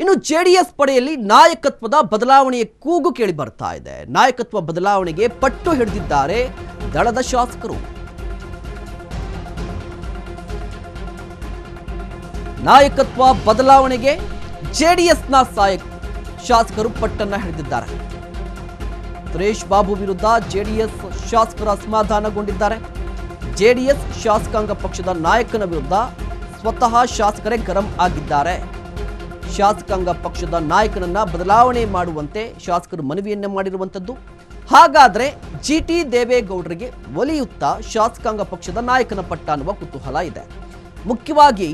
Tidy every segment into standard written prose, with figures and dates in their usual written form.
ಇನ್ನು ಜೆಡಿಎಸ್ ಪಡೆಯಲ್ಲಿ ನಾಯಕತ್ವದ ಬದಲಾವಣೆಯ ಕೂಗು ಕೇಳಿ ಬರ್ತಾ ಇದೆ. ನಾಯಕತ್ವ ಬದಲಾವಣೆಗೆ ಪಟ್ಟು ಹಿಡಿದಿದ್ದಾರೆ ದಳದ ಶಾಸಕರು. ನಾಯಕತ್ವ ಬದಲಾವಣೆಗೆ ಜೆಡಿಎಸ್ನ ಶಾಸಕರು ಪಟ್ಟನ್ನ ಹಿಡಿದಿದ್ದಾರೆ. ಸುರೇಶ್ ಬಾಬು ವಿರುದ್ಧ ಜೆಡಿಎಸ್ ಶಾಸಕರು ಅಸಮಾಧಾನಗೊಂಡಿದ್ದಾರೆ. ಜೆಡಿಎಸ್ ಶಾಸಕಾಂಗ ಪಕ್ಷದ ನಾಯಕನ ವಿರುದ್ಧ ಸ್ವತಃ ಶಾಸಕರೇ ಗರಂ ಆಗಿದ್ದಾರೆ. ಶಾಸಕಾಂಗ ಪಕ್ಷದ ನಾಯಕನನ್ನ ಬದಲಾವಣೆ ಮಾಡುವಂತೆ ಶಾಸಕರು ಮನವಿಯನ್ನ ಮಾಡಿರುವಂತದ್ದು. ಹಾಗಾದ್ರೆ ಜಿಟಿ ದೇವೇಗೌಡರಿಗೆ ಒಲಿಯುತ್ತಾ ಶಾಸಕಾಂಗ ಪಕ್ಷದ ನಾಯಕನ ಪಟ್ಟ ಅನ್ನುವ ಕುತೂಹಲ ಇದೆ. ಮುಖ್ಯವಾಗಿ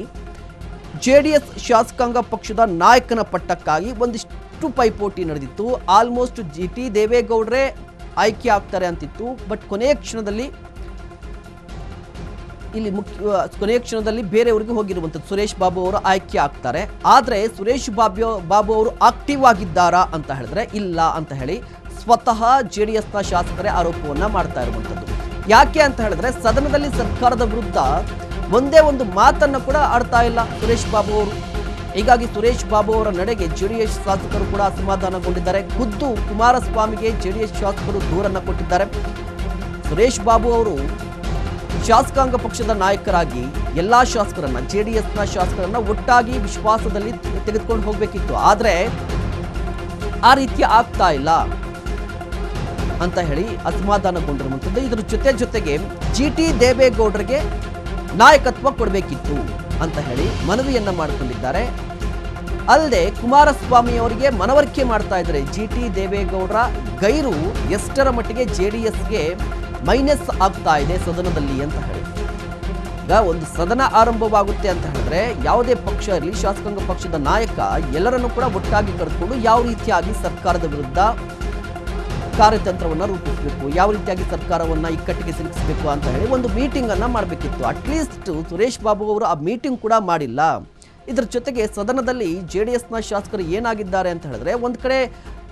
ಜೆಡಿಎಸ್ ಶಾಸಕಾಂಗ ಪಕ್ಷದ ನಾಯಕನ ಪಟ್ಟಕ್ಕಾಗಿ ಒಂದಿಷ್ಟು ಪೈಪೋಟಿ ನಡೆದಿತ್ತು. ಆಲ್ಮೋಸ್ಟ್ ಜಿಟಿ ದೇವೇಗೌಡರೇ ಆಯ್ಕೆ ಆಗ್ತಾರೆ ಅಂತಿತ್ತು. ಬಟ್ ಕೊನೆಯ ಕ್ಷಣದಲ್ಲಿ ಬೇರೆಯವರಿಗೆ ಹೋಗಿರುವಂಥದ್ದು ಸುರೇಶ್ ಬಾಬು ಅವರು ಆಯ್ಕೆ ಆಗ್ತಾರೆ. ಆದರೆ ಸುರೇಶ್ ಬಾಬು ಅವರು ಆಕ್ಟಿವ್ ಆಗಿದ್ದಾರಾ ಅಂತ ಹೇಳಿದ್ರೆ ಇಲ್ಲ ಅಂತ ಹೇಳಿ ಸ್ವತಃ ಜೆಡಿಎಸ್ನ ಶಾಸಕರೇ ಆರೋಪವನ್ನ ಮಾಡ್ತಾ ಇರುವಂಥದ್ದು. ಯಾಕೆ ಅಂತ ಹೇಳಿದ್ರೆ ಸದನದಲ್ಲಿ ಸರ್ಕಾರದ ವಿರುದ್ಧ ಒಂದೇ ಒಂದು ಮಾತನ್ನು ಕೂಡ ಆಡ್ತಾ ಇಲ್ಲ ಸುರೇಶ್ ಬಾಬು ಅವರು. ಹೀಗಾಗಿ ಸುರೇಶ್ ಬಾಬು ಅವರ ನಡೆಗೆ ಜೆಡಿಎಸ್ ಶಾಸಕರು ಕೂಡ ಅಸಮಾಧಾನಗೊಂಡಿದ್ದಾರೆ. ಖುದ್ದು ಕುಮಾರಸ್ವಾಮಿಗೆ ಜೆಡಿಎಸ್ ಶಾಸಕರು ದೂರನ್ನ ಕೊಟ್ಟಿದ್ದಾರೆ. ಸುರೇಶ್ ಬಾಬು ಅವರು ಶಾಸಕಾಂಗ ಪಕ್ಷದ ನಾಯಕರಾಗಿ ಎಲ್ಲಾ ಶಾಸಕರನ್ನ ಜೆಡಿಎಸ್ನ ಶಾಸಕರನ್ನ ಒಟ್ಟಾಗಿ ವಿಶ್ವಾಸದಲ್ಲಿ ತೆಗೆದುಕೊಂಡು ಹೋಗಬೇಕಿತ್ತು. ಆದ್ರೆ ಆ ರೀತಿ ಆಗ್ತಾ ಇಲ್ಲ ಅಂತ ಹೇಳಿ ಅಸಮಾಧಾನಗೊಂಡಿರುವಂಥದ್ದು. ಇದರ ಜೊತೆಗೆ ಜಿಟಿ ದೇವೇಗೌಡರಿಗೆ ನಾಯಕತ್ವ ಕೊಡಬೇಕಿತ್ತು ಅಂತ ಹೇಳಿ ಮನವಿಯನ್ನ ಮಾಡಿಕೊಂಡಿದ್ದಾರೆ. ಅಲ್ಲದೆ ಕುಮಾರಸ್ವಾಮಿ ಅವರಿಗೆ ಮನವರಿಕೆ ಮಾಡ್ತಾ ಇದ್ದಾರೆ. ಜಿಟಿ ದೇವೇಗೌಡರ ಗೈರು ಎಷ್ಟರ ಮಟ್ಟಿಗೆ ಜೆಡಿಎಸ್ಗೆ ಮೈನಸ್ ಆಗ್ತಾ ಇದೆ ಸದನದಲ್ಲಿ ಅಂತ ಹೇಳಿ. ಈಗ ಒಂದು ಸದನ ಆರಂಭವಾಗುತ್ತೆ ಅಂತ ಹೇಳಿದ್ರೆ ಯಾವುದೇ ಪಕ್ಷ ಇರಲಿ, ಶಾಸಕಾಂಗ ಪಕ್ಷದ ನಾಯಕ ಎಲ್ಲರನ್ನೂ ಕೂಡ ಒಟ್ಟಾಗಿ ಕರೆದುಕೊಂಡು ಯಾವ ರೀತಿಯಾಗಿ ಸರ್ಕಾರದ ವಿರುದ್ಧ ಕಾರ್ಯತಂತ್ರವನ್ನು ರೂಪಿಸಬೇಕು, ಯಾವ ರೀತಿಯಾಗಿ ಸರ್ಕಾರವನ್ನ ಇಕ್ಕಟ್ಟಿಗೆ ಸಿಲುಕಿಸಬೇಕು ಅಂತ ಹೇಳಿ ಒಂದು ಮೀಟಿಂಗ್ ಅನ್ನ ಮಾಡಬೇಕಿತ್ತು. ಅಟ್ಲೀಸ್ಟ್ ಸುರೇಶ್ ಬಾಬು ಅವರು ಆ ಮೀಟಿಂಗ್ ಕೂಡ ಮಾಡಿಲ್ಲ. ಇದರ ಜೊತೆಗೆ ಸದನದಲ್ಲಿ ಜೆಡಿಎಸ್ನ ಶಾಸಕರು ಏನಾಗಿದ್ದಾರೆ ಅಂತ ಹೇಳಿದ್ರೆ ಒಂದು ಕಡೆ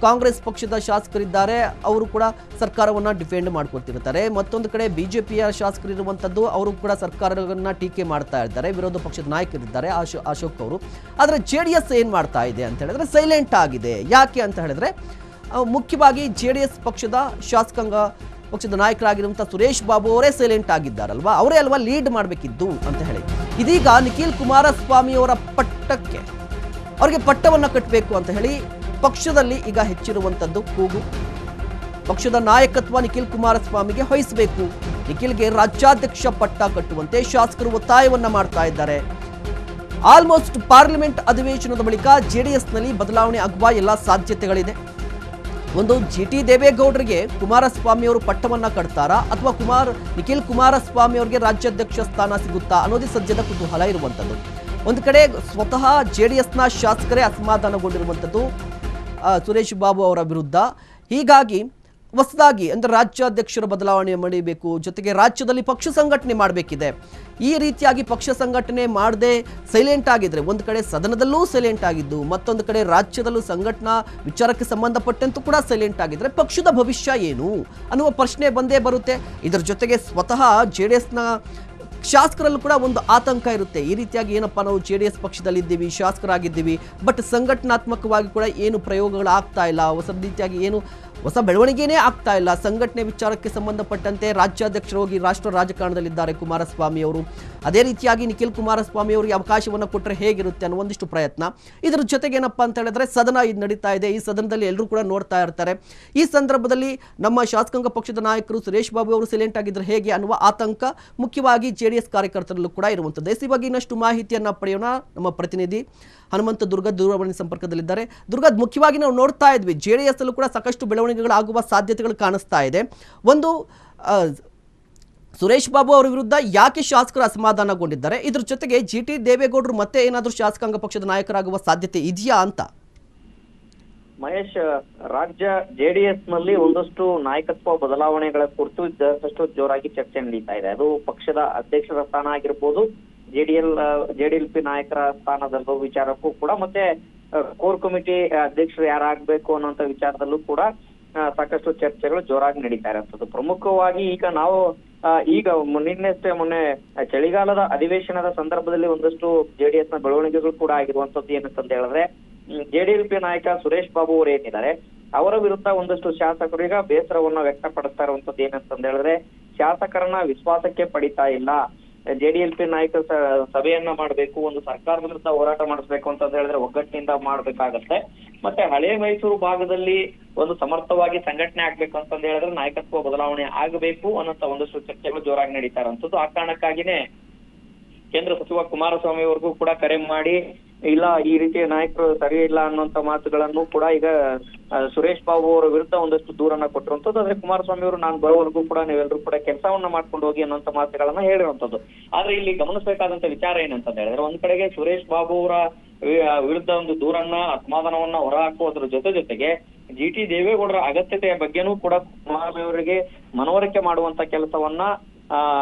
ಕಾಂಗ್ರೆಸ್ ಪಕ್ಷದ ಶಾಸಕರಿದ್ದಾರೆ, ಅವರು ಕೂಡ ಸರ್ಕಾರವನ್ನ ಡಿಫೆಂಡ್ ಮಾಡ್ಕೊಳ್ತಿರ್ತಾರೆ. ಮತ್ತೊಂದು ಕಡೆ ಬಿಜೆಪಿಯ ಶಾಸಕರು ಇರುವಂಥದ್ದು, ಅವರು ಕೂಡ ಸರ್ಕಾರವನ್ನ ಟೀಕೆ ಮಾಡ್ತಾ ಇದ್ದಾರೆ. ವಿರೋಧ ಪಕ್ಷದ ನಾಯಕರಿದ್ದಾರೆ ಅಶೋಕ್ ಅವರು. ಆದರೆ ಜೆಡಿಎಸ್ ಏನ್ ಮಾಡ್ತಾ ಇದೆ ಅಂತ ಹೇಳಿದ್ರೆ ಸೈಲೆಂಟ್ ಆಗಿದೆ. ಯಾಕೆ ಅಂತ ಹೇಳಿದ್ರೆ ಮುಖ್ಯವಾಗಿ ಜೆಡಿಎಸ್ ಪಕ್ಷದ ಶಾಸಕಾಂಗ ಪಕ್ಷದ ನಾಯಕರಾಗಿರುವಂಥ ಸುರೇಶ್ ಬಾಬು ಅವರೇ ಸೈಲೆಂಟ್ ಆಗಿದ್ದಾರಲ್ವಾ, ಅವರೇ ಅಲ್ವಾ ಲೀಡ್ ಮಾಡಬೇಕಿದ್ದು ಅಂತ ಹೇಳಿ. ಇದೀಗ ನಿಖಿಲ್ ಕುಮಾರಸ್ವಾಮಿ ಅವರ ಪಟ್ಟಕ್ಕೆ ಅವರಿಗೆ ಪಟ್ಟವನ್ನು ಕಟ್ಟಬೇಕು ಅಂತ ಹೇಳಿ ಪಕ್ಷದಲ್ಲಿ ಈಗ ಹೆಚ್ಚಿರುವಂಥದ್ದು ಕೂಗು. ಪಕ್ಷದ ನಾಯಕತ್ವ ನಿಖಿಲ್ ಕುಮಾರಸ್ವಾಮಿಗೆ ವಹಿಸಬೇಕು, ನಿಖಿಲ್ಗೆ ರಾಜ್ಯಾಧ್ಯಕ್ಷ ಪಟ್ಟ ಕಟ್ಟುವಂತೆ ಶಾಸಕರು ಒತ್ತಾಯವನ್ನ ಮಾಡ್ತಾ ಇದ್ದಾರೆ. ಆಲ್ಮೋಸ್ಟ್ ಪಾರ್ಲಿಮೆಂಟ್ ಅಧಿವೇಶನದ ಬಳಿಕ ಜೆಡಿಎಸ್ನಲ್ಲಿ ಬದಲಾವಣೆ ಆಗುವ ಎಲ್ಲ ಸಾಧ್ಯತೆಗಳಿದೆ. ಒಂದು ಜಿಟಿ ದೇವೇಗೌಡರಿಗೆ ಕುಮಾರಸ್ವಾಮಿ ಅವರು ಪಟ್ಟವನ್ನ ಕಟ್ತಾರಾ ಅಥವಾ ನಿಖಿಲ್ ಕುಮಾರಸ್ವಾಮಿ ಅವರಿಗೆ ರಾಜ್ಯಾಧ್ಯಕ್ಷ ಸ್ಥಾನ ಸಿಗುತ್ತಾ ಅನ್ನೋದೇ ಸದ್ಯದ ಕುತೂಹಲ ಇರುವಂಥದ್ದು. ಒಂದು ಕಡೆ ಸ್ವತಃ ಜೆಡಿಎಸ್ನ ಶಾಸಕರೇ ಅಸಮಾಧಾನಗೊಂಡಿರುವಂಥದ್ದು ಸುರೇಶ್ ಬಾಬು ಅವರ ವಿರುದ್ಧ. ಹೀಗಾಗಿ ಹೊಸದಾಗಿ ಅಂದರೆ ರಾಜ್ಯಾಧ್ಯಕ್ಷರ ಬದಲಾವಣೆ ಮಾಡಬೇಕು, ಜೊತೆಗೆ ರಾಜ್ಯದಲ್ಲಿ ಪಕ್ಷ ಸಂಘಟನೆ ಮಾಡಬೇಕಿದೆ. ಈ ರೀತಿಯಾಗಿ ಪಕ್ಷ ಸಂಘಟನೆ ಮಾಡದೆ ಸೈಲೆಂಟ್ ಆಗಿದ್ರೆ ಒಂದು ಕಡೆ ಸದನದಲ್ಲೂ ಸೈಲೆಂಟ್ ಆಗಿದ್ದು, ಮತ್ತೊಂದು ಕಡೆ ರಾಜ್ಯದಲ್ಲೂ ಸಂಘಟನಾ ವಿಚಾರಕ್ಕೆ ಸಂಬಂಧಪಟ್ಟಂತೂ ಕೂಡ ಸೈಲೆಂಟ್ ಆಗಿದ್ರೆ ಪಕ್ಷದ ಭವಿಷ್ಯ ಏನು ಅನ್ನುವ ಪ್ರಶ್ನೆ ಬಂದೇ ಬರುತ್ತೆ. ಇದರ ಜೊತೆಗೆ ಸ್ವತಃ ಜೆಡಿಎಸ್ನ ಶಾಸಕರಲ್ಲೂ ಕೂಡ ಒಂದು ಆತಂಕ ಇರುತ್ತೆ. ಈ ರೀತಿಯಾಗಿ ಏನಪ್ಪ ನಾವು ಜೆಡಿಎಸ್ ಪಕ್ಷದಲ್ಲಿದ್ದೀವಿ, ಶಾಸಕರಾಗಿದ್ದೀವಿ, ಬಟ್ ಸಂಘಟನಾತ್ಮಕವಾಗಿ ಕೂಡ ಏನು ಪ್ರಯೋಗಗಳು ಆಗ್ತಾ ಇಲ್ಲ, ಹೊಸ ರೀತಿಯಾಗಿ ಏನು ಹೊಸ ಬೆಳವಣಿಗೆನೇ ಆಗ್ತಾ ಇಲ್ಲ. ಸಂಘಟನೆ ವಿಚಾರಕ್ಕೆ ಸಂಬಂಧಪಟ್ಟಂತೆ ರಾಜ್ಯಾಧ್ಯಕ್ಷರು ಹೋಗಿ ರಾಷ್ಟ್ರ ರಾಜಕಾರಣದಲ್ಲಿದ್ದಾರೆ ಕುಮಾರಸ್ವಾಮಿ ಅವರು. ಅದೇ ರೀತಿಯಾಗಿ ನಿಖಿಲ್ ಕುಮಾರಸ್ವಾಮಿ ಅವರಿಗೆ ಅವಕಾಶವನ್ನು ಕೊಟ್ಟರೆ ಹೇಗಿರುತ್ತೆ ಅನ್ನೋ ಒಂದಿಷ್ಟು ಪ್ರಯತ್ನ. ಇದರ ಜೊತೆಗೆ ಏನಪ್ಪ ಅಂತ ಹೇಳಿದ್ರೆ ಸದನ ಇದು ನಡೀತಾ ಇದೆ. ಈ ಸದನದಲ್ಲಿ ಎಲ್ಲರೂ ಕೂಡ ನೋಡ್ತಾ ಇರ್ತಾರೆ. ಈ ಸಂದರ್ಭದಲ್ಲಿ ನಮ್ಮ ಶಾಸಕಾಂಗ ಪಕ್ಷದ ನಾಯಕರು ಸುರೇಶ್ ಬಾಬು ಅವರು ಸೈಲೆಂಟ್ ಆಗಿದ್ರೆ ಹೇಗೆ ಅನ್ನುವ ಆತಂಕ ಮುಖ್ಯವಾಗಿ ಜೆಡಿಎಸ್ ಕಾರ್ಯಕರ್ತರಲ್ಲೂ ಕೂಡ ಇರುವಂಥದ್ದು. ಈ ಬಗ್ಗೆ ಇನ್ನಷ್ಟು ಮಾಹಿತಿಯನ್ನು ಪಡೆಯೋಣ. ನಮ್ಮ ಪ್ರತಿನಿಧಿ ಹನುಮಂತ ದುರ್ಗದ್ ದೂರವಾಣಿ ಸಂಪರ್ಕದಲ್ಲಿದ್ದಾರೆ. ದುರ್ಗದ್, ಮುಖ್ಯವಾಗಿ ನಾವು ನೋಡ್ತಾ ಇದ್ವಿ ಜೆಡಿಎಸ್ ಅಲ್ಲೂ ಕೂಡ ಸಾಕಷ್ಟು ಬೆಳವಣಿಗೆಗಳಾಗುವ ಸಾಧ್ಯತೆಗಳು ಕಾಣಿಸ್ತಾ ಇದೆ. ಒಂದು ಸುರೇಶ್ ಬಾಬು ಅವರ ವಿರುದ್ಧ ಯಾಕೆ ಶಾಸಕರು ಅಸಮಾಧಾನಗೊಂಡಿದ್ದಾರೆ, ಇದ್ರ ಜೊತೆಗೆ ಜಿಟಿ ದೇವೇಗೌಡರು ಮತ್ತೆ ಏನಾದರೂ ಶಾಸಕಾಂಗ ಪಕ್ಷದ ನಾಯಕರಾಗುವ ಸಾಧ್ಯತೆ ಇದೆಯಾ ಅಂತ? ಮಹೇಶ್, ರಾಜ್ಯ ಜೆಡಿಎಸ್ ನಲ್ಲಿ ಒಂದಷ್ಟು ನಾಯಕತ್ವ ಬದಲಾವಣೆಗಳ ಕುರಿತು ಸಾಕಷ್ಟು ಜೋರಾಗಿ ಚರ್ಚೆ ನಡೀತಾ ಇದೆ. ಅದು ಪಕ್ಷದ ಅಧ್ಯಕ್ಷರ ಸ್ಥಾನ ಆಗಿರ್ಬೋದು, ಜೆಡಿಎಲ್ಪಿ ನಾಯಕರ ಸ್ಥಾನದಲ್ಲೂ ವಿಚಾರಕ್ಕೂ ಕೂಡ, ಮತ್ತೆ ಕೋರ್ ಕಮಿಟಿ ಅಧ್ಯಕ್ಷರು ಯಾರಾಗಬೇಕು ಅನ್ನೋಂತ ವಿಚಾರದಲ್ಲೂ ಕೂಡ ಸಾಕಷ್ಟು ಚರ್ಚೆಗಳು ಜೋರಾಗಿ ನಡೀತಾ ಇರುವಂತದ್ದು. ಪ್ರಮುಖವಾಗಿ ಈಗ ಮೊನ್ನೆ ಚಳಿಗಾಲದ ಅಧಿವೇಶನದ ಸಂದರ್ಭದಲ್ಲಿ ಒಂದಷ್ಟು ಜೆಡಿಎಸ್ ನ ಬೆಳವಣಿಗೆಗಳು ಕೂಡ ಆಗಿರುವಂತದ್ದು ಏನಂತ ಹೇಳಿದ್ರೆ ಜೆಡಿಎಲ್ಪಿ ನಾಯಕ ಸುರೇಶ್ ಬಾಬು ಅವರು ಏನಿದ್ದಾರೆ ಅವರ ವಿರುದ್ಧ ಒಂದಷ್ಟು ಶಾಸಕರು ಈಗ ಬೇಸರವನ್ನ ವ್ಯಕ್ತಪಡಿಸ್ತಾ ಇರುವಂತದ್ದು ಏನಂತಂದ ಹೇಳಿದ್ರೆ, ಶಾಸಕರನ್ನ ವಿಶ್ವಾಸಕ್ಕೆ ಪಡಿತಾ ಇಲ್ಲ, ಜೆಡಿಎಲ್ಪಿ ನಾಯಕ ಸಭೆಯನ್ನ ಮಾಡಬೇಕು, ಒಂದು ಸರ್ಕಾರದ ವಿರುದ್ಧ ಹೋರಾಟ ಮಾಡಿಸ್ಬೇಕು ಅಂತ ಹೇಳಿದ್ರೆ ಒಗ್ಗಟ್ಟಿನಿಂದ ಮಾಡ್ಬೇಕಾಗತ್ತೆ. ಮತ್ತೆ ಹಳೆ ಮೈಸೂರು ಭಾಗದಲ್ಲಿ ಒಂದು ಸಮರ್ಥವಾಗಿ ಸಂಘಟನೆ ಆಗ್ಬೇಕು ಅಂತಂದ ಹೇಳಿದ್ರೆ ನಾಯಕತ್ವ ಬದಲಾವಣೆ ಆಗಬೇಕು ಅನ್ನೋಂತ ಒಂದಷ್ಟು ಚರ್ಚೆಗಳು ಜೋರಾಗಿ ನಡೀತಾ ಇರುವಂತದ್ದು. ಆ ಕಾರಣಕ್ಕಾಗಿನೇ ಕೇಂದ್ರ ಸಚಿವ ಕುಮಾರಸ್ವಾಮಿ ಅವ್ರಿಗೂ ಕೂಡ ಕರೆ ಮಾಡಿ, ಇಲ್ಲ ಈ ರೀತಿಯ ನಾಯಕರು ಸರಿ ಇಲ್ಲ ಅನ್ನುವಂತ ಮಾತುಗಳನ್ನು ಕೂಡ ಈಗ ಸುರೇಶ್ ಬಾಬು ಅವರ ವಿರುದ್ಧ ಒಂದಷ್ಟು ದೂರನ್ನ ಕೊಟ್ಟಿರುವಂತದ್ದು. ಆದ್ರೆ ಕುಮಾರಸ್ವಾಮಿ ಅವರು ನಾನು ಬರೋವರೆಗೂ ಕೂಡ ನೀವೆಲ್ಲರೂ ಕೂಡ ಕೆಲಸವನ್ನ ಮಾಡ್ಕೊಂಡು ಹೋಗಿ ಅನ್ನುವಂತ ಮಾತುಗಳನ್ನ ಹೇಳಿರುವಂತದ್ದು. ಆದ್ರೆ ಇಲ್ಲಿ ಗಮನಿಸಬೇಕಾದಂತ ವಿಚಾರ ಏನಂತ ಹೇಳಿದ್ರೆ, ಒಂದ್ ಕಡೆಗೆ ಸುರೇಶ್ ಬಾಬು ಅವರ ವಿರುದ್ಧ ಒಂದು ದೂರನ್ನ ಅಸಮಾಧಾನವನ್ನ ಹೊರಹಾಕುವುದ್ರ ಜೊತೆಗೆ GT ದೇವೇಗೌಡರ ಅಗತ್ಯತೆಯ ಬಗ್ಗೆನೂ ಕೂಡ ಕುಮಾರಸ್ವಾಮಿ ಅವರಿಗೆ ಮನವರಿಕೆ ಮಾಡುವಂತ ಕೆಲಸವನ್ನ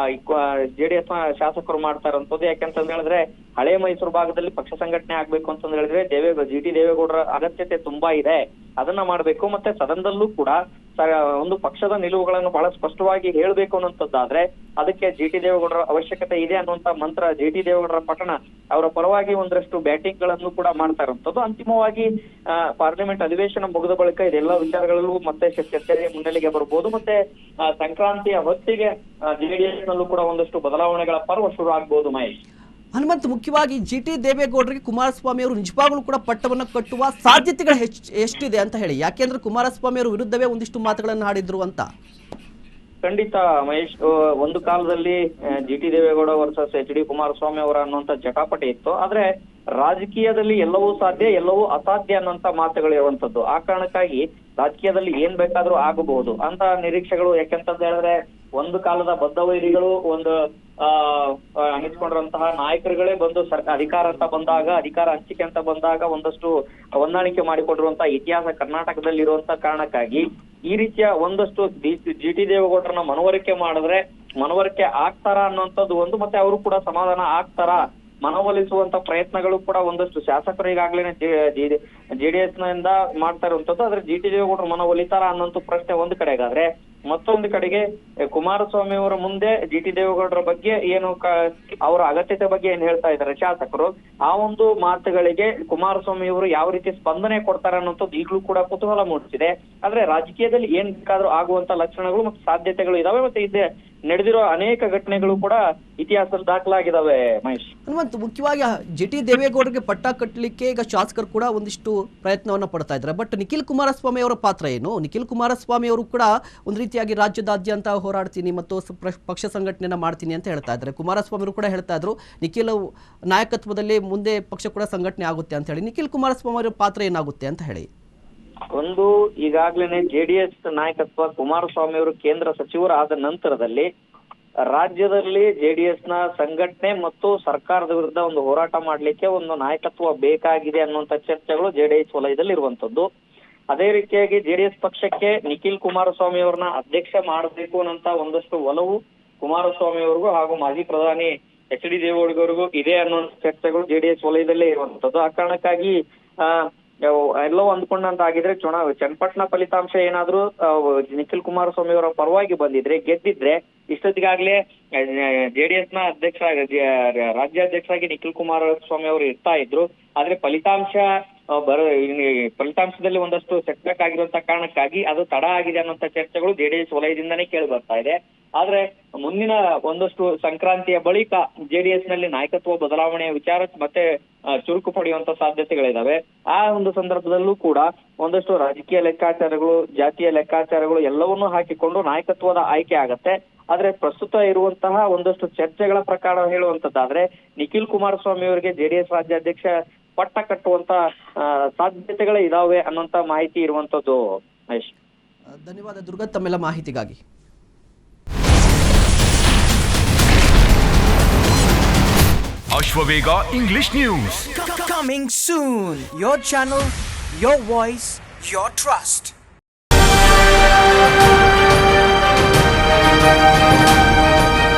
ಜೆಡಿಎಸ್ ಶಾಸಕರು ಮಾಡ್ತಾ ಇರುವಂತದ್ದು. ಯಾಕೆಂತಂದ ಹೇಳಿದ್ರೆ ಹಳೆ ಮೈಸೂರು ಭಾಗದಲ್ಲಿ ಪಕ್ಷ ಸಂಘಟನೆ ಆಗ್ಬೇಕು ಅಂತಂದ ಹೇಳಿದ್ರೆ GT ದೇವೇಗೌಡರ ಅಗತ್ಯತೆ ತುಂಬಾ ಇದೆ, ಅದನ್ನ ಮಾಡ್ಬೇಕು. ಮತ್ತೆ ಸದನದಲ್ಲೂ ಕೂಡ ಒಂದು ಪಕ್ಷದ ನಿಲುವುಗಳನ್ನು ಬಹಳ ಸ್ಪಷ್ಟವಾಗಿ ಹೇಳ್ಬೇಕು ಅನ್ನುವಂಥದ್ದಾದ್ರೆ ಅದಕ್ಕೆ GT ದೇವೇಗೌಡರ ಅವಶ್ಯಕತೆ ಇದೆ ಅನ್ನುವಂತ ಮಂತ್ರ GT ದೇವೇಗೌಡರ ಪಟ್ಟಣ ಅವರ ಪರವಾಗಿ ಒಂದಷ್ಟು ಬ್ಯಾಟಿಂಗ್ ಗಳನ್ನು ಕೂಡ ಮಾಡ್ತಾ ಇರುವಂತದ್ದು. ಅಂತಿಮವಾಗಿ ಪಾರ್ಲಿಮೆಂಟ್ ಅಧಿವೇಶನ ಮುಗಿದ ಬಳಿಕ ಇದೆಲ್ಲ ವಿಚಾರಗಳಲ್ಲೂ ಮತ್ತೆ ಚರ್ಚೆಗೆ ಮುನ್ನೆಲೆಗೆ ಬರ್ಬೋದು. ಮತ್ತೆ ಸಂಕ್ರಾಂತಿಯ ಹೊತ್ತಿಗೆ ಜೆಡಿಎಸ್ ನಲ್ಲೂ ಕೂಡ ಒಂದಷ್ಟು ಬದಲಾವಣೆಗಳ ಪರ್ವ ಶುರು ಆಗ್ಬಹುದು. ಮಹೇಶ್, ಹನುಮಂತ್, ಮುಖ್ಯವಾಗಿ GT ದೇವೇಗೌಡರಿಗೆ ಕುಮಾರಸ್ವಾಮಿ ಅವರು ನಿಜವಾಗ್ಲೂ ಕೂಡ ಪಟ್ಟವನ್ನು ಕಟ್ಟುವ ಸಾಧ್ಯತೆಗಳು ಎಷ್ಟಿದೆ ಅಂತ ಹೇಳಿ, ಯಾಕೆಂದ್ರೆ ಕುಮಾರಸ್ವಾಮಿ ಅವರು ವಿರುದ್ಧವೇ ಒಂದಿಷ್ಟು ಮಾತುಗಳನ್ನು ಆಡಿದ್ರು ಅಂತ. ಖಂಡಿತ ಮಹೇಶ್, ಒಂದು ಕಾಲದಲ್ಲಿ GT Devegowda versus HD Kumaraswamy ಅವರ ಅನ್ನುವಂತ ಜಟಾಪಟಿ ಇತ್ತು. ಆದ್ರೆ ರಾಜಕೀಯದಲ್ಲಿ ಎಲ್ಲವೂ ಸಾಧ್ಯ, ಎಲ್ಲವೂ ಅಸಾಧ್ಯ ಅನ್ನುವಂತ ಮಾತುಗಳು ಇರುವಂತದ್ದು. ಆ ಕಾರಣಕ್ಕಾಗಿ ರಾಜಕೀಯದಲ್ಲಿ ಏನ್ ಬೇಕಾದ್ರೂ ಆಗಬಹುದು ಅಂತ ನಿರೀಕ್ಷೆಗಳು. ಯಾಕೆಂತಂದ ಹೇಳಿದ್ರೆ ಒಂದು ಕಾಲದ ಬದ್ಧವೈರಿಗಳು ಒಂದು ಅನಿಸ್ಕೊಂಡಿರುವಂತಹ ನಾಯಕರುಗಳೇ ಬಂದು ಅಧಿಕಾರ ಅಂತ ಬಂದಾಗ, ಅಧಿಕಾರ ಹಂಚಿಕೆ ಅಂತ ಬಂದಾಗ ಒಂದಷ್ಟು ಹೊಂದಾಣಿಕೆ ಮಾಡಿಕೊಂಡಿರುವಂತಹ ಇತಿಹಾಸ ಕರ್ನಾಟಕದಲ್ಲಿ ಇರುವಂತ ಕಾರಣಕ್ಕಾಗಿ ಈ ರೀತಿಯ ಒಂದಷ್ಟು GT ದೇವೇಗೌಡರನ್ನ ಮನವರಿಕೆ ಮಾಡಿದ್ರೆ ಮನವರಿಕೆ ಆಗ್ತಾರ ಅನ್ನುವಂಥದ್ದು ಒಂದು. ಮತ್ತೆ ಅವರು ಕೂಡ ಸಮಾಧಾನ ಆಗ್ತಾರ, ಮನವೊಲಿಸುವಂತ ಪ್ರಯತ್ನಗಳು ಕೂಡ ಒಂದಷ್ಟು ಶಾಸಕರು ಈಗಾಗ್ಲೇ ಜೆಡಿಎಸ್ ನಿಂದ ಮಾಡ್ತಾ ಇರುವಂತದ್ದು. ಆದ್ರೆ GT ದೇವೇಗೌಡರು ಮನವೊಲಿತಾರ ಅನ್ನೋಂಥ ಪ್ರಶ್ನೆ ಒಂದು ಕಡೆಗಾದ್ರೆ, ಮತ್ತೊಂದು ಕಡೆಗೆ ಕುಮಾರಸ್ವಾಮಿ ಅವರ ಮುಂದೆ GT ದೇವೇಗೌಡರ ಬಗ್ಗೆ ಏನು ಅವರ ಅಗತ್ಯತೆ ಬಗ್ಗೆ ಏನ್ ಹೇಳ್ತಾ ಇದ್ದಾರೆ ಶಾಸಕರು, ಆ ಒಂದು ಮಾತುಗಳಿಗೆ ಕುಮಾರಸ್ವಾಮಿ ಅವರು ಯಾವ ರೀತಿ ಸ್ಪಂದನೆ ಕೊಡ್ತಾರೆ ಅನ್ನೋಂಥದ್ದು ಈಗಲೂ ಕೂಡ ಕುತೂಹಲ ಮೂಡಿಸಿದೆ. ಆದ್ರೆ ರಾಜಕೀಯದಲ್ಲಿ ಏನ್ ಬೇಕಾದ್ರೂ ಆಗುವಂತ ಲಕ್ಷಣಗಳು ಮತ್ತು ಸಾಧ್ಯತೆಗಳು ಇದಾವೆ. ಮತ್ತೆ ಇದೆ ನಡೆದಿರೋ ಅನೇಕ ಘಟನೆಗಳು ಕೂಡ ಇತಿಹಾಸದಲ್ಲಿ ದಾಖಲಾಗಿದ್ದಾವೆ. ಮಹೇಶ್, ಹನುಮಂತ್, ಮುಖ್ಯವಾಗಿ GT ದೇವೇಗೌಡರಿಗೆ ಪಟ್ಟ ಕಟ್ಟಲಿಕ್ಕೆ ಈಗ ಶಾಸಕರು ಕೂಡ ಒಂದಿಷ್ಟು ಪ್ರಯತ್ನವನ್ನ ಪಡ್ತಾ ಇದ್ದಾರೆ. ಬಟ್ ನಿಖಿಲ್ ಕುಮಾರಸ್ವಾಮಿ ಅವರ ಪಾತ್ರ ಏನು? ನಿಖಿಲ್ ಕುಮಾರಸ್ವಾಮಿ ಅವರು ಕೂಡ ಒಂದು ರೀತಿಯಾಗಿ ರಾಜ್ಯದಾದ್ಯಂತ ಹೋರಾಡ್ತೀನಿ ಮತ್ತು ಪಕ್ಷ ಸಂಘಟನೆಯನ್ನ ಮಾಡ್ತೀನಿ ಅಂತ ಹೇಳ್ತಾ ಇದ್ದಾರೆ. ಕುಮಾರಸ್ವಾಮಿ ಅವರು ಕೂಡ ಹೇಳ್ತಾ ಇದ್ರು ನಿಖಿಲ್ ನಾಯಕತ್ವದಲ್ಲಿ ಮುಂದೆ ಪಕ್ಷ ಕೂಡ ಸಂಘಟನೆ ಆಗುತ್ತೆ ಅಂತ ಹೇಳಿ. ನಿಖಿಲ್ ಕುಮಾರಸ್ವಾಮಿ ಅವರ ಪಾತ್ರ ಏನಾಗುತ್ತೆ ಅಂತ ಹೇಳಿ? ಒಂದು, ಈಗಾಗ್ಲೇನೆ ಜೆಡಿಎಸ್ ನಾಯಕತ್ವ ಕುಮಾರಸ್ವಾಮಿ ಅವರು ಕೇಂದ್ರ ಸಚಿವರಾದ ನಂತರದಲ್ಲಿ ರಾಜ್ಯದಲ್ಲಿ ಜೆಡಿಎಸ್ ನ ಸಂಘಟನೆ ಮತ್ತು ಸರ್ಕಾರದ ವಿರುದ್ಧ ಒಂದು ಹೋರಾಟ ಮಾಡ್ಲಿಕ್ಕೆ ಒಂದು ನಾಯಕತ್ವ ಬೇಕಾಗಿದೆ ಅನ್ನುವಂತ ಚರ್ಚೆಗಳು ಜೆಡಿಎಸ್ ವಲಯದಲ್ಲಿ ಇರುವಂತದ್ದು. ಅದೇ ರೀತಿಯಾಗಿ ಜೆಡಿಎಸ್ ಪಕ್ಷಕ್ಕೆ ನಿಖಿಲ್ ಕುಮಾರಸ್ವಾಮಿ ಅವ್ರನ್ನ ಅಧ್ಯಕ್ಷ ಮಾಡಬೇಕು ಅನ್ನೋಂತ ಒಂದಷ್ಟು ಒಲವು ಕುಮಾರಸ್ವಾಮಿ ಅವ್ರಿಗೂ ಹಾಗೂ ಮಾಜಿ ಪ್ರಧಾನಿ HD ದೇವೇಗೌಡರಿಗೂ ಇದೆ ಅನ್ನೋ ಚರ್ಚೆಗಳು ಜೆಡಿಎಸ್ ವಲಯದಲ್ಲೇ ಇರುವಂತದ್ದು. ಆ ಕಾರಣಕ್ಕಾಗಿ ಎಲ್ಲವೂ ಅಂದ್ಕೊಂಡಂತ ಆಗಿದ್ರೆ ಚನ್ನಪಟ್ಟಣ ಫಲಿತಾಂಶ ಏನಾದ್ರೂ ನಿಖಿಲ್ ಕುಮಾರಸ್ವಾಮಿ ಅವರ ಪರವಾಗಿ ಬಂದಿದ್ರೆ, ಗೆದ್ದಿದ್ರೆ ಇಷ್ಟೊತ್ತಿಗಾಗ್ಲೇ ಜೆಡಿಎಸ್ ನ ರಾಜ್ಯಾಧ್ಯಕ್ಷರಾಗಿ ನಿಖಿಲ್ ಕುಮಾರಸ್ವಾಮಿ ಅವರು ಇರ್ತಾ ಇದ್ರು. ಆದ್ರೆ ಫಲಿತಾಂಶದಲ್ಲಿ ಒಂದಷ್ಟು ಸೆಟ್ಬ್ಯಾಕ್ ಆಗಿರುವಂತ ಕಾರಣಕ್ಕಾಗಿ ಅದು ತಡ ಆಗಿದೆ ಅನ್ನುವಂತ ಚರ್ಚೆಗಳು ಜೆಡಿಎಸ್ ವಲಯದಿಂದನೇ ಕೇಳಿ ಬರ್ತಾ ಇದೆ. ಆದ್ರೆ ಮುಂದಿನ ಒಂದಷ್ಟು ಸಂಕ್ರಾಂತಿಯ ಬಳಿಕ ಜೆಡಿಎಸ್ ನಲ್ಲಿ ನಾಯಕತ್ವ ಬದಲಾವಣೆಯ ವಿಚಾರ ಮತ್ತೆ ಚುರುಕು ಪಡೆಯುವಂತ ಸಾಧ್ಯತೆಗಳಿದಾವೆ. ಆ ಒಂದು ಸಂದರ್ಭದಲ್ಲೂ ಕೂಡ ಒಂದಷ್ಟು ರಾಜಕೀಯ ಲೆಕ್ಕಾಚಾರಗಳು, ಜಾತಿಯ ಲೆಕ್ಕಾಚಾರಗಳು ಎಲ್ಲವನ್ನೂ ಹಾಕಿಕೊಂಡು ನಾಯಕತ್ವದ ಆಯ್ಕೆ ಆಗತ್ತೆ. ಆದ್ರೆ ಪ್ರಸ್ತುತ ಇರುವಂತಹ ಒಂದಷ್ಟು ಚರ್ಚೆಗಳ ಪ್ರಕಾರ ಹೇಳುವಂತದ್ದಾದ್ರೆ ನಿಖಿಲ್ ಕುಮಾರಸ್ವಾಮಿ ಅವರಿಗೆ ಜೆಡಿಎಸ್ ರಾಜ್ಯಾಧ್ಯಕ್ಷ ಪಟ್ಟ ಕಟ್ಟುವಂತ ಸಾಧ್ಯತೆಗಳೇ ಇದಾವೆ ಅನ್ನುವಂತ ಮಾಹಿತಿ ಇರುವಂತದ್ದು. ಮಹೇಶ್, ಧನ್ಯವಾದ ದುರ್ಗಾ ತಮ್ಮೆಲ್ಲ ಮಾಹಿತಿಗಾಗಿ. Ashwavega English News. Coming soon. Your channel, your voice, your trust.